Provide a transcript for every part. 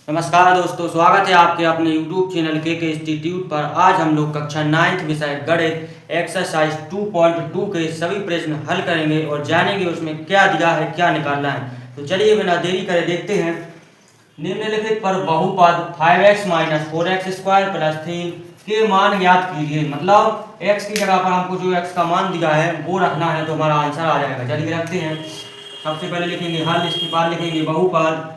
नमस्कार दोस्तों, स्वागत है आपके अपने YouTube चैनल के इंस्टीट्यूट पर। आज हम लोग कक्षा 9th विषय गणित एक्सरसाइज 2.2 के सभी प्रश्न हल करेंगे और जानेंगे उसमें क्या दिया है, क्या निकालना है। तो चलिए बिना देरी करे देखते हैं। निम्नलिखित पर बहुपद 5x - 4x² + 3 के मान ज्ञात कीजिए। मतलब x की जगह पर हमको जो x का मान दिया है वो रखना है, तो हमारा आंसर आ जाएगा। चलिए रखते हैं। सबसे पहले लिखेंगे हल, इसके बाद लिखेंगे बहुपद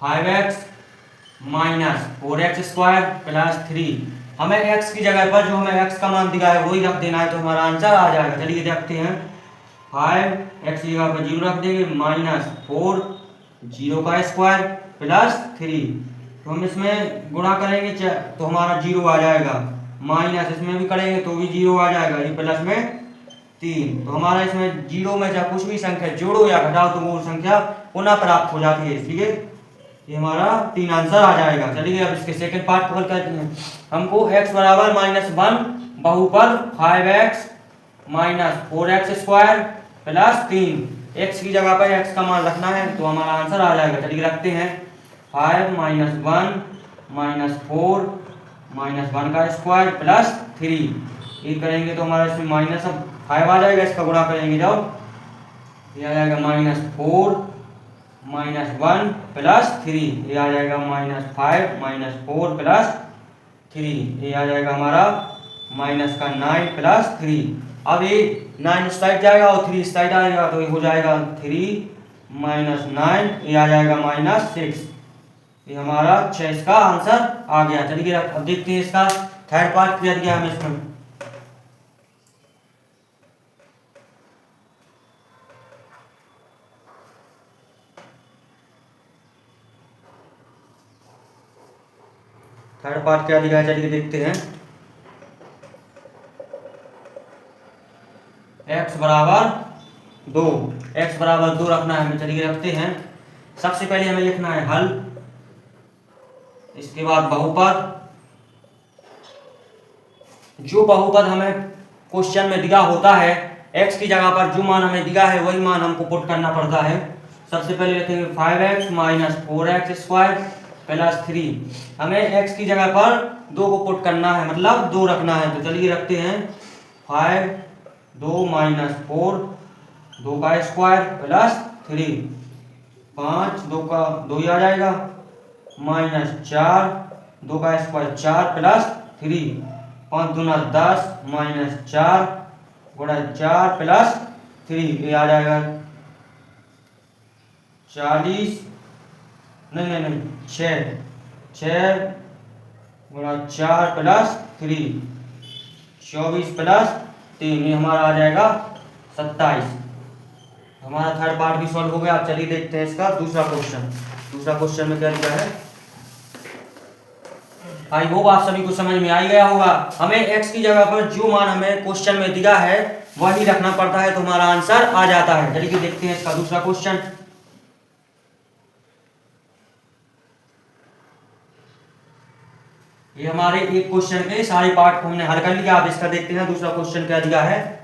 5x - 4x² + 3। हमें x की जगह पर जो हमें x का मान दिया है वही रख देना है, तो हमारा आंसर आ जाएगा। चलिए देखते हैं। 5x की जगह पर 0 रख देंगे, -4 0 का स्क्वायर + 3। तो हम इसमें गुणा करेंगे तो हमारा 0 आ जाएगा, माइनस इसमें भी करेंगे तो भी 0 आ जाएगा, ये प्लस में 3। तो हमारा इसमें 0 में चाहे कुछ भी संख्या जोड़ो या घटाओ तो वो संख्या पुनः प्राप्त हो जाती है, इसलिए ये हमारा 3 आंसर आ जाएगा। चलिए अब इसके सेकंड पार्ट को हल करते हैं। हमको x बराबर -1 बहुपद 5x - 4x² + 3, x की जगह पर x का मान रखना है, तो हमारा आंसर आ जाएगा। चलिए रखते हैं। 5 - 1 - 4 - 1 का स्क्वायर + 3, ये करेंगे तो हमारा इसमें -5 आ जाएगा। इसका गुणा करेंगे जब ये आ जाएगा -4 - 1 + 3, ये आ जाएगा -5 - 4 + 3, ये आ जाएगा हमारा -9 + 3। अब ये 9 इस साइड जाएगा और 3 इस साइड आएगा, तो ये हो जाएगा 3 - 9, ये आ जाएगा -6। ये हमारा 6 इसका आंसर आ गया। चलिए अब देखते हैं इसका थर्ड पार्ट क्या दिया हमें इसमें। थर्ड पार्ट क्या दिया है, चलिए देखते हैं। x बराबर 2, x बराबर 2 रखना है हमें। चलिए रखते हैं। सबसे पहले हमें लिखना है हल, इसके बाद बहुपद। जो बहुपद हमें क्वेश्चन में दिया होता है, x की जगह पर जो मान हमें दिया है वही मान हमको पुट करना पड़ता है। सबसे पहले लिखेंगे 5x - 4x² + 3। हमें x की जगह पर 2 को पुट करना है, मतलब 2 रखना है। तो चलिए रखते हैं। 5 2 - 4 2 का स्क्वायर + 3, 5 2 का 2 ही आ जाएगा, -4 2 का स्क्वायर 4 + 3, 5 दूना 10 -4 गुणा 4 + 3, ये आ जाएगा 40, नहीं 6 गुणा 4 + 3, 24 + 3, ये हमारा आ जाएगा 27। हमारा थर्ड पार्ट भी सॉल्व हो गया। आप चलिए देखते हैं इसका दूसरा क्वेश्चन। दूसरा क्वेश्चन में क्या दिया है, आई होप आप सभी को समझ में आ गया होगा। हमें x की जगह पर जो मान हमें क्वेश्चन में दिया है वही रखना पड़ता है, तो हमारा आंसर आ जाता है। चलिए देखते हैं इसका दूसरा क्वेश्चन। ये हमारे एक क्वेश्चन के सारे पार्ट को हमने हल कर लिया। अब इसका देखते हैं दूसरा क्वेश्चन क्या दिया है।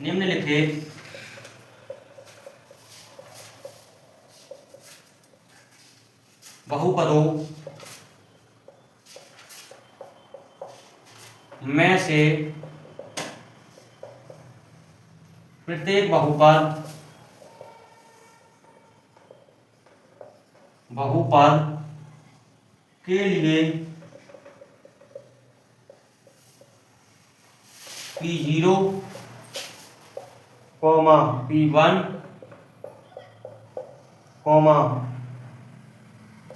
निम्नलिखित बहुपदों में से प्रत्येक बहुपद के लिए P0, P1,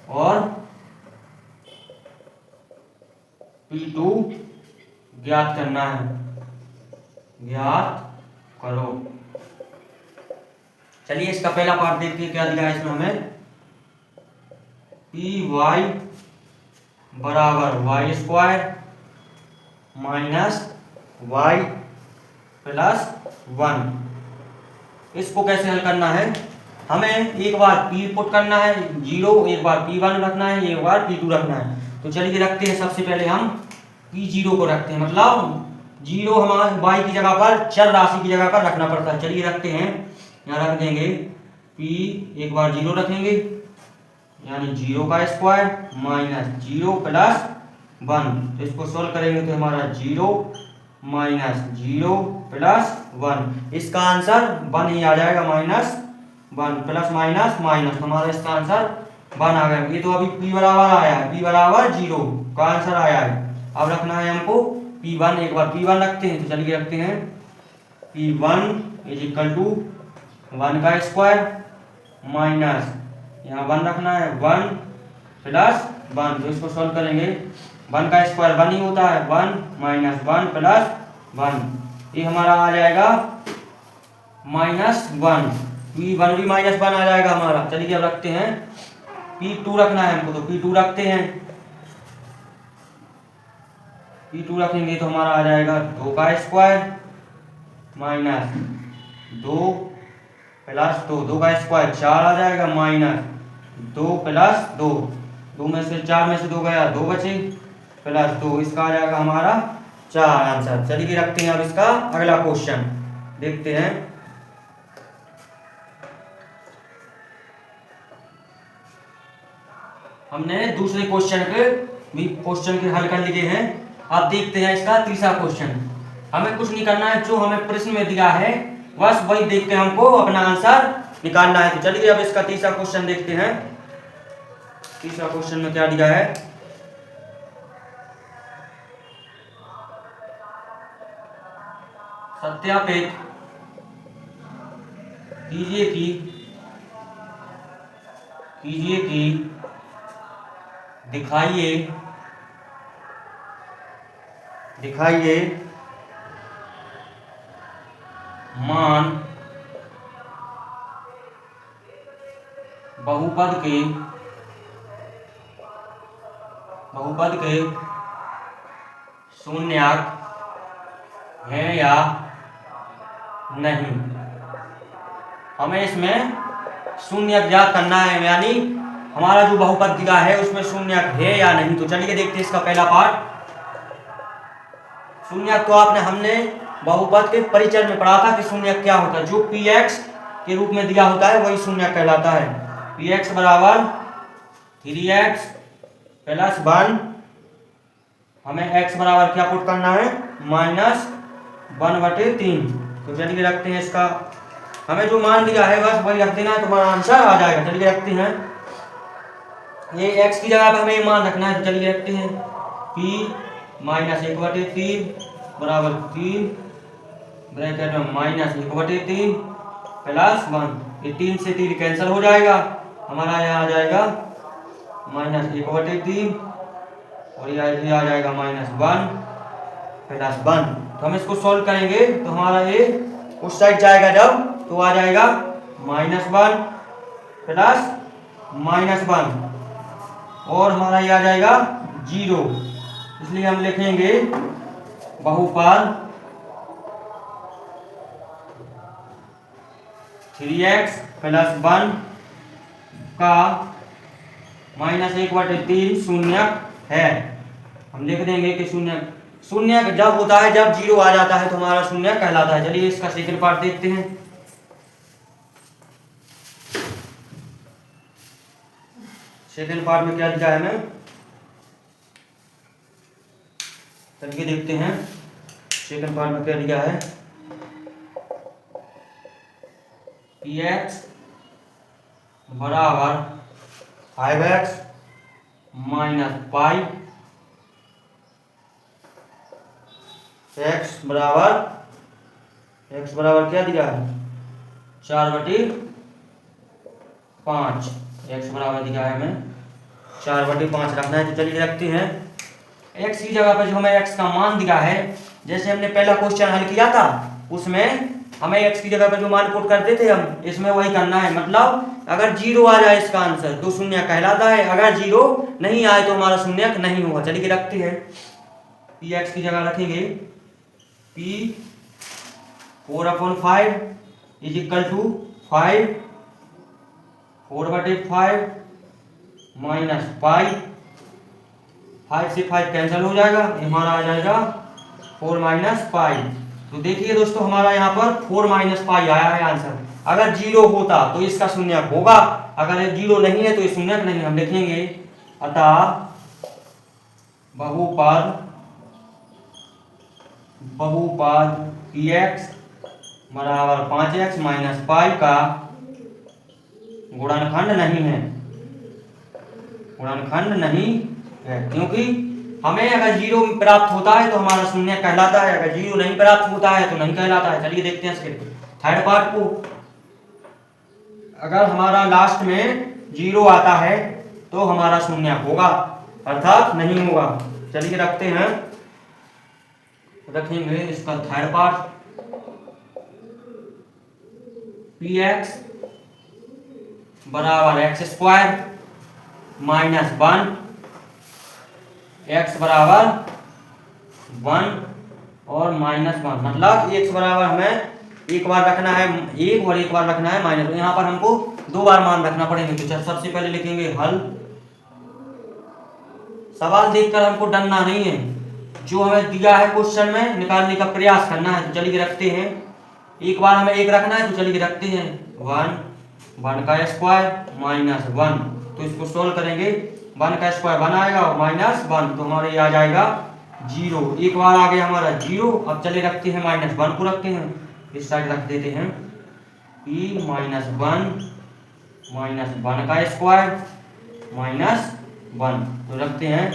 और P2 ज्ञात करना है। ज्ञात करो। चलिए इसका पहला पार्ट देखते हैं क्या दिया है इसमें हमें। Py बराबर y² - y + 1। इसको कैसे हल करना है, हमें एक बार p पुट करना है 0, एक बार p1 रखना है, एक बार p2 रखना है। तो चलिए रखते हैं। सबसे पहले हम p0 को रखते हैं, मतलब 0 हमारे y की जगह पर चर राशि की जगह पर रखना पड़ता है। चलिए रखते हैं, यहाँ रख देंगे पी एक बार जीरो रखेंगे, यानी 0 का स्क्वायर माइनस 0 प्लस 1। तो इसको सोल्व करेंगे तो हमारा 0 माइनस 0 प्लस 1, इसका आंसर 1 ही आ जाएगा। माइनस 1 प्लस माइनस माइनस, हमारा इसका आंसर 1 आ गया। ये तो अभी p बराबर आया है, p बराबर 0 का आंसर आया है। अब रखना है हमको p1, एक बार p1 रखते हैं, तो चलिए रखते हैं p1 इज इक्वल टू 1 का स्क्वायर माइनस यहाँ 1 रखना है 1 प्लस 1। तो इसको सॉल्व करेंगे, 1 का स्क्वायर 1 ही होता है, 1 माइनस 1 प्लस 1, ये हमारा आ जाएगा -1। p1 भी -1 आ जाएगा हमारा। चलिए अब रखते हैं p2 रखना है हमको, तो p2 रखते हैं। p2 रखेंगे तो हमारा आ जाएगा 2 का स्क्वायर माइनस 2 प्लस 2, 2 का स्क्वायर 4 आ जाएगा माइनस 2 प्लस 2, 2 में से 4 में से 2 गया, 2 बचे प्लस 2, इसका आ जाएगा हमारा 4 आंसर। चलिए रखते हैं अब इसका अगला क्वेश्चन, देखते हैं। हमने दूसरे क्वेश्चन के हल कर लिए हैं। अब देखते हैं इसका तीसरा क्वेश्चन। हमें कुछ नहीं करना है, जो हमें प्रश्न में दिया है बस वही देख के हमको अपना आंसर निकालना है। तो चलिए अब इसका तीसरा क्वेश्चन देखते हैं। तीसरा क्वेश्चन में क्या दिया है, सत्यापित कीजिए कि दिखाइए मान बहुपद के शून्यक है या नहीं। हमें इसमें शून्यक ज्ञात करना है, यानी हमारा जो बहुपद दिया है उसमें शून्यक है या नहीं। तो चलिए देखते हैं इसका पहला पार्ट। शून्यक तो हमने बहुपद के परिचय में पढ़ा था कि शून्यक क्या होता है। जो px के रूप में दिया होता है वही शून्यक कहलाता है। px बराबर 3x प्लस 1, हमें x बराबर क्या पुट करना है, -1/3। तो चलिए रखते हैं इसका, हमें जो मान दिया है बस वही रख देना है, तुम्हारा आंसर आ जाएगा। चलिए रखते हैं, ये x की जगह पर हमें ये मान रखना है। तो चलिए रखते हैं p -1/3 बराबर 3 ब्रैकेट में -1/3 प्लस 1, ये 3 से 3 कैंसिल हो जाएगा, हमारा यहाँ आ जाएगा -1/3 और ये आ जाएगा -1 प्लस 1। तो हम इसको सॉल्व करेंगे तो हमारा ये उस साइड जाएगा जब, तो आ जाएगा -1 प्लस -1 और हमारा ये आ जाएगा 0। इसलिए हम लिखेंगे बहुपद 3x प्लस 1 का -1/3 शून्यक है। हम लिख देंगे कि शून्यक जब होता है जब 0 आ जाता है तो हमारा शून्यक कहलाता है। चलिए इसका सेकंड पार्ट देखते हैं। सेकंड पार्ट में क्या दिया है हमें, चलिए देखते हैं सेकंड पार्ट में क्या दिया है। px बराबर 5x माइनस पाई, x बराबर क्या दिया है, 4/5। x बराबर दिया है हमें 4/5 रखना है। तो चलिए रखते हैं, x की जगह पर जो हमें x का मान दिया है, जैसे हमने पहला क्वेश्चन हल किया था उसमें हमें x की जगह पर जो मान पुट करते थे हम, इसमें वही करना है। मतलब अगर 0 आ जाए इसका आंसर तो शून्य कहलाता है, अगर 0 नहीं आए तो हमारा शून्यक नहीं होगा। चलिए रखते हैं, px की जगह रखेंगे p 4/5 is equal to 5 4/5 minus pi, 5 से 5 कैंसिल हो जाएगा, हमारा आ जाएगा 4 - पाई। तो देखिए दोस्तों हमारा यहाँ पर 4 - पाई आया है आंसर। अगर जीरो होता तो इसका शून्यक होगा, अगर ये जीरो नहीं है तो ये शून्यक नहीं। हम लिखेंगे अतः बहुपद px बराबर 5x माइनस पाई का गुणनखंड नहीं है, गुणनखंड नहीं है। क्योंकि हमें अगर जीरो प्राप्त होता है तो हमारा शून्य कहलाता है, अगर जीरो नहीं प्राप्त होता है तो नहीं कहलाता है। चलिए देखते हैं इसके थर्ड पार्ट को। अगर हमारा लास्ट में जीरो आता है तो हमारा शून्य होगा, अर्थात नहीं होगा। चलिए रखते हैं, रखेंगे इसका थर्ड पार्ट। px बराबर एक्स स्क्वायर माइनस 1, x बराबर 1 और -1, मतलब x बराबर हमें एक बार रखना है 1 और एक बार रखना है माइनस। यहाँ पर हमको 2 बार मान रखना पड़ेंगे। तो सबसे पहले लिखेंगे हल। सवाल देखकर हमको डरना नहीं है, जो हमें दिया है क्वेश्चन में निकालने का प्रयास करना है। तो चलिए रखते हैं, एक बार हमें एक रखना है तो चलिए रखते हैं 1 का स्क्वायर माइनस 1। तो इसको सोल्व करेंगे, 1 का स्क्वायर 1 आएगा और -1 तो हमारे ये आ जाएगा 0। एक बार आ गया हमारा 0। अब चले रखते हैं -1 को रखते हैं, इस साइड रख देते हैं p -1 का स्क्वायर -1। तो रखते हैं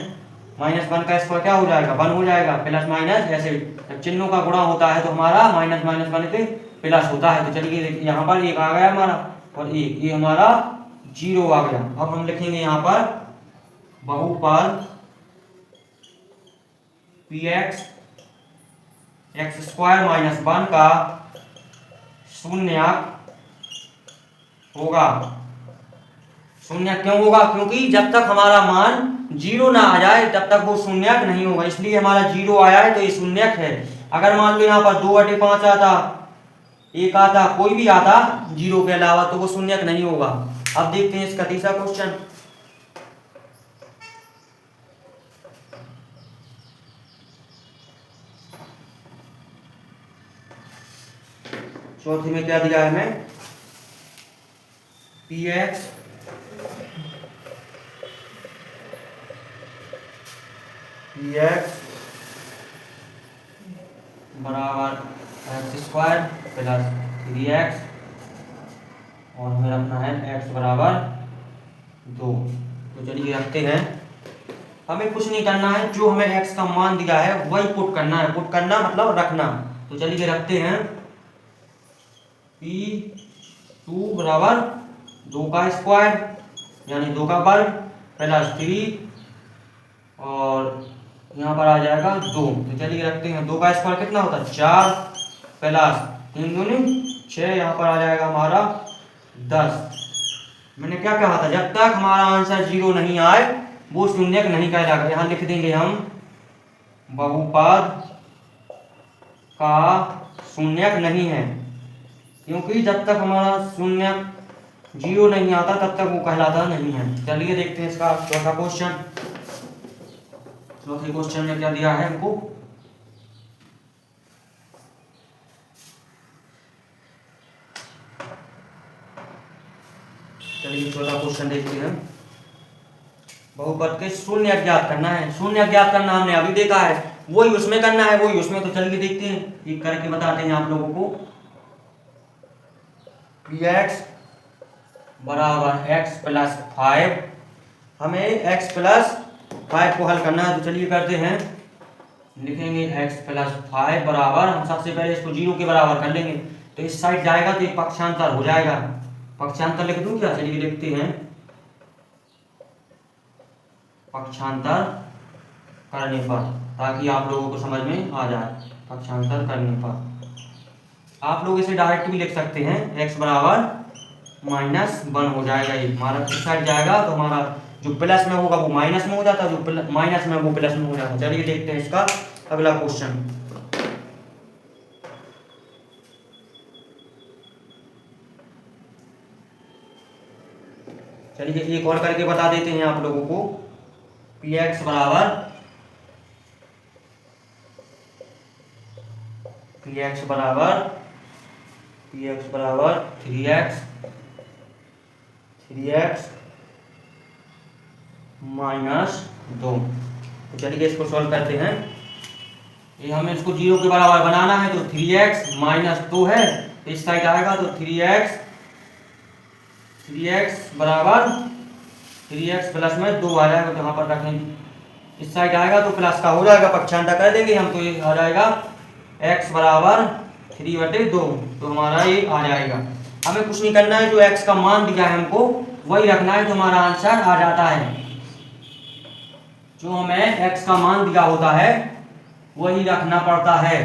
-1 का स्क्वायर क्या हो जाएगा 1 हो जाएगा, प्लस माइनस ऐसे जब चिन्हों का गुणा होता है तो हमारा -1 के प्लस होता है। तो चलिए यहाँ पर एक आ गया हमारा और एक, ये हमारा 0 आ गया। अब हम लिखेंगे यहाँ पर बहुपद px x स्क्वायर -1 का शून्यक होगा। शून्यक क्यों होगा? क्योंकि जब तक हमारा मान 0 ना आ जाए तब तक वो शून्यक नहीं होगा, इसलिए हमारा 0 आया है तो ये शून्यक है। अगर मान लो यहाँ पर 2/5 आता, 1 आता, कोई भी आता 0 के अलावा तो वो शून्यक नहीं होगा। अब देखते हैं इसका तीसरा क्वेश्चन। चौथी में क्या दिया है हमें, px बराबर एक्स स्क्वायर प्लस 3x और हमें रखना है x बराबर 2। तो चलिए रखते हैं, हमें कुछ नहीं करना है, जो हमें x का मान दिया है वही पुट करना है। पुट करना मतलब रखना। तो चलिए रखते हैं p2 बराबर 2 का स्क्वायर यानी 2 का वर्ग प्लस 3 और यहाँ पर आ जाएगा 2। तो चलिए रखते हैं, 2 का स्क्वायर कितना होता है 4 प्लस 3 दूनी 6, यहाँ पर आ जाएगा हमारा 10। मैंने क्या कहा था, जब तक हमारा आंसर 0 नहीं आए वो शून्यक नहीं कहलाएगा। यहाँ लिख देंगे हम बहुपद का शून्यक नहीं है, क्योंकि जब तक हमारा शून्यक 0 नहीं आता तब तक वो कहलाता नहीं है। चलिए देखते हैं इसका चौथा क्वेश्चन। चौथे क्वेश्चन में क्या दिया है हमको, चलिए चौथा क्वेश्चन देखते हैं। बहुपद के शून्य ज्ञात करना है। शून्य ज्ञात करना हमने अभी देखा है, वही उसमें करना है, वही उसमें। तो चलिए देखते हैं, एक करके बताते हैं आप लोगों को। px बराबर x प्लस 5, हमें x प्लस 5 को हल करना है। तो चलिए करते हैं, लिखेंगे x प्लस 5 बराबर, हम सबसे पहले इसको 0 के बराबर कर लेंगे तो इस साइड जाएगा तो एक पक्षांतर हो जाएगा। पक्षांतर लिख दूं क्या? चलिए लिखते हैं, पक्षांतर करने पर, ताकि आप लोगों को समझ में आ जाए। पक्षांतर करने पर आप लोग इसे डायरेक्ट भी लिख सकते हैं, x बराबर -1 हो जाएगा। ये हमारा इस साइड जाएगा तो हमारा जो प्लस में होगा वो माइनस में हो जाता है, जो माइनस में वो प्लस में हो जाता है। चलिए देखते हैं इसका अगला क्वेश्चन। चलिए एक और करके बता देते हैं आप लोगों को। px बराबर 3x बराबर 3x माइनस 2। तो चलिए इसको सॉल्व करते हैं। ये हमें इसको 0 के बराबर बनाना है, तो 3x माइनस 2 है, तो इस साइड आएगा तो 3x बराबर 3x प्लस में 2 आ जाएगा, तो यहाँ पर रखेंगे। इस साइड आएगा तो प्लस का हो जाएगा, पक्षांतर कर देंगे हम, तो ये आ जाएगा x बराबर 3/2, तो हमारा ये आ जाएगा। हमें कुछ नहीं करना है, जो x का मान दिया है हमको वही रखना है, तो हमारा आंसर आ जाता है। जो हमें x का मान दिया होता है वही रखना पड़ता है।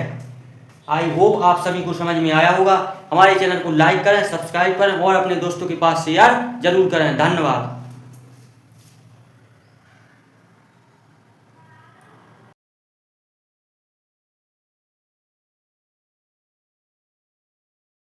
आई होप आप सभी को समझ में आया होगा। हमारे चैनल को लाइक करें, सब्सक्राइब करें और अपने दोस्तों के पास शेयर जरूर करें। धन्यवाद।